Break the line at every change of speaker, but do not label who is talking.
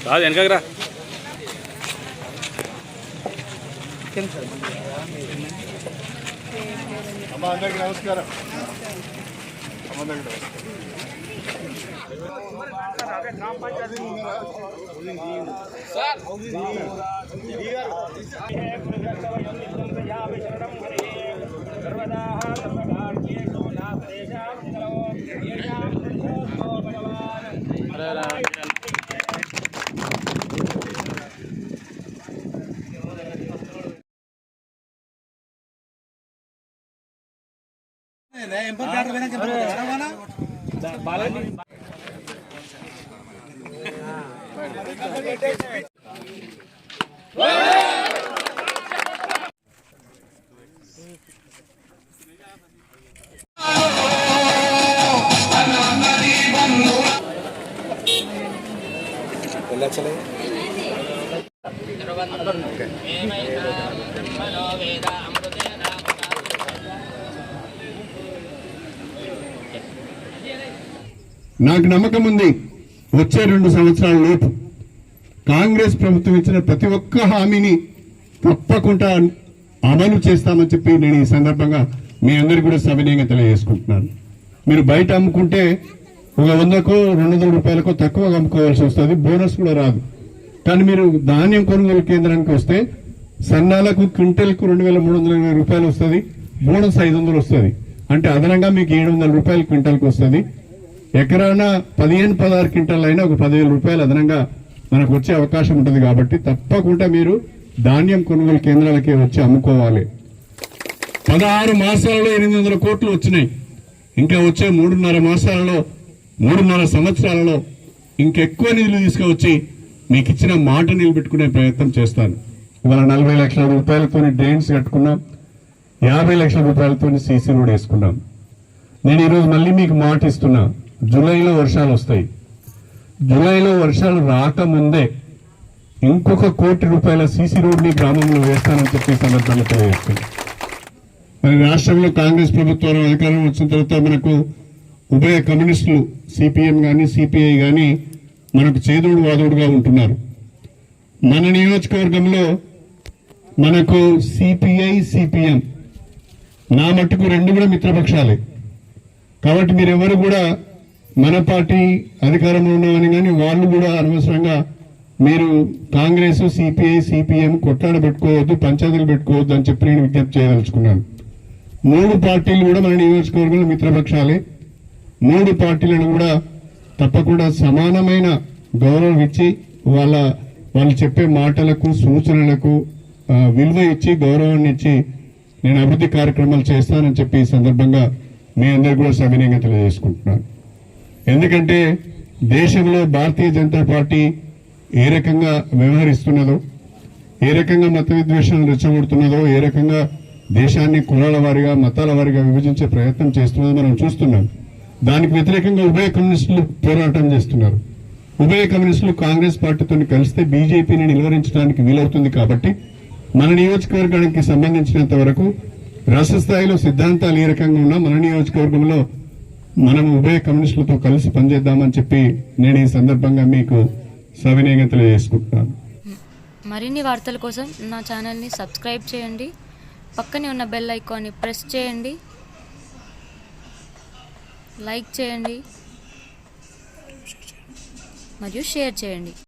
రాదు వెనకరా
అమ్మా అందరికీ నమస్కారం. నాకు నమ్మకం ఉంది వచ్చే 2 సంవత్సరాల లోపు కాంగ్రెస్ ప్రభుత్వం ఇచ్చిన ప్రతి ఒక్క హామీని తప్పకుండా అమలు చేస్తామని చెప్పి నేను ఈ సందర్భంగా మీ అందరికీ కూడా సవినయంగా తెలియజేసుకుంటున్నాను. మీరు బయట అమ్ముకుంటే ఒక 100కో 200 రూపాయలకో తక్కువగా అమ్ముకోవాల్సి వస్తుంది, బోనస్ కూడా రాదు. కానీ మీరు ధాన్యం కొనుగోలు కేంద్రానికి వస్తే సన్నాలకు క్వింటల్కు 2320 రూపాయలు వస్తుంది, బోనస్ 500 వస్తుంది. అంటే అదనంగా మీకు 700 రూపాయలు క్వింటల్కి వస్తుంది. ఎకరాన 15-16 క్వింటాల్ అయినా ఒక 10,000 రూపాయలు అదనంగా మనకు వచ్చే అవకాశం ఉంటుంది. కాబట్టి తప్పకుండా మీరు ధాన్యం కొనుగోలు కేంద్రాలకే వచ్చి అమ్ముకోవాలి. 16 మాసాలలో 800 కోట్లు వచ్చినాయి. ఇంకా వచ్చే 3.5 మాసాలలో 3.5 సంవత్సరాలలో ఇంకెక్కువ నిధులు తీసుకువచ్చి మీకు ఇచ్చిన మాట నిలబెట్టుకునే ప్రయత్నం చేస్తాను. ఇవాళ 40 లక్షల రూపాయలతో డ్రైన్స్ కట్టుకున్నాం, 50 లక్షల రూపాయలతో సీసీ రోడ్ వేసుకున్నాం. నేను ఈరోజు మళ్ళీ మీకు మాట ఇస్తున్నా, జూలైలో వర్షాలు వస్తాయి. జూలైలో వర్షాలు రాకముందే ఇంకొక 1 కోటి రూపాయల సీసీ రోడ్ని గ్రామంలో వేస్తానని చెప్పి సందర్భంగా తెలియజేస్తుంది. మరి రాష్ట్రంలో కాంగ్రెస్ ప్రభుత్వం అధికారం వచ్చిన తర్వాత మనకు ఉభయ కమ్యూనిస్టులు సిపిఎం కానీ సిపిఐ కానీ మనకు చేదోడు వాదోడుగా ఉంటున్నారు. మన నియోజకవర్గంలో మనకు సిపిఐ సిపిఎం నా మట్టుకు 2 కూడా మిత్రపక్షాలే. కాబట్టి మీరెవరు కూడా మన పార్టీ అధికారంలో ఉన్నామని కానీ వాళ్ళు కూడా అనవసరంగా మీరు కాంగ్రెస్ సిపిఐ సిపిఎం కొట్లాడ పెట్టుకోవద్దు, పంచాయతీలు పెట్టుకోవద్దు అని చెప్పి నేను విజ్ఞప్తి చేయదలుచుకున్నాను. 3 పార్టీలు కూడా మన నియోజకవర్గంలో మిత్రపక్షాలే. 3 పార్టీలను కూడా తప్పకుండా సమానమైన గౌరవం ఇచ్చి వాళ్ళు చెప్పే మాటలకు సూచనలకు విలువ ఇచ్చి గౌరవాన్ని ఇచ్చి నేను అభివృద్ధి కార్యక్రమాలు చేస్తానని చెప్పి ఈ సందర్భంగా మీ అందరికీ కూడా సవినయంగా తెలియజేసుకుంటున్నాను. ఎందుకంటే దేశంలో భారతీయ జనతా పార్టీ ఏ రకంగా వ్యవహరిస్తున్నదో, ఏ రకంగా మత విద్వేషాలను రెచ్చగొడుతున్నదో, ఏ రకంగా దేశాన్ని కులాల వారిగా మతాల వారిగా విభజించే ప్రయత్నం చేస్తున్నదో మనం చూస్తున్నాం. దానికి వ్యతిరేకంగా ఉభయ కమ్యూనిస్టులు పోరాటం చేస్తున్నారు. ఉభయ కమ్యూనిస్టులు కాంగ్రెస్ పార్టీతో కలిస్తే బీజేపీని నిలువరించడానికి వీలవుతుంది. కాబట్టి మన నియోజకవర్గానికి సంబంధించినంత వరకు రాష్ట్ర స్థాయిలో సిద్ధాంతాలు ఏ రకంగా ఉన్నా మన నియోజకవర్గంలో మనం ఉభయ కమ్యూనిస్టులతో కలిసి పనిచేద్దామని చెప్పి నేను ఈ సందర్భంగా మీకు సవినయంగా తెలియజేసుకుంటున్నాను.
మరిన్ని వార్తల కోసం నా ఛానల్ని సబ్స్క్రైబ్ చేయండి, పక్కనే ఉన్న బెల్ ఐకాన్ని ప్రెస్ చేయండి, లైక్ చేయండి మరియు షేర్ చేయండి.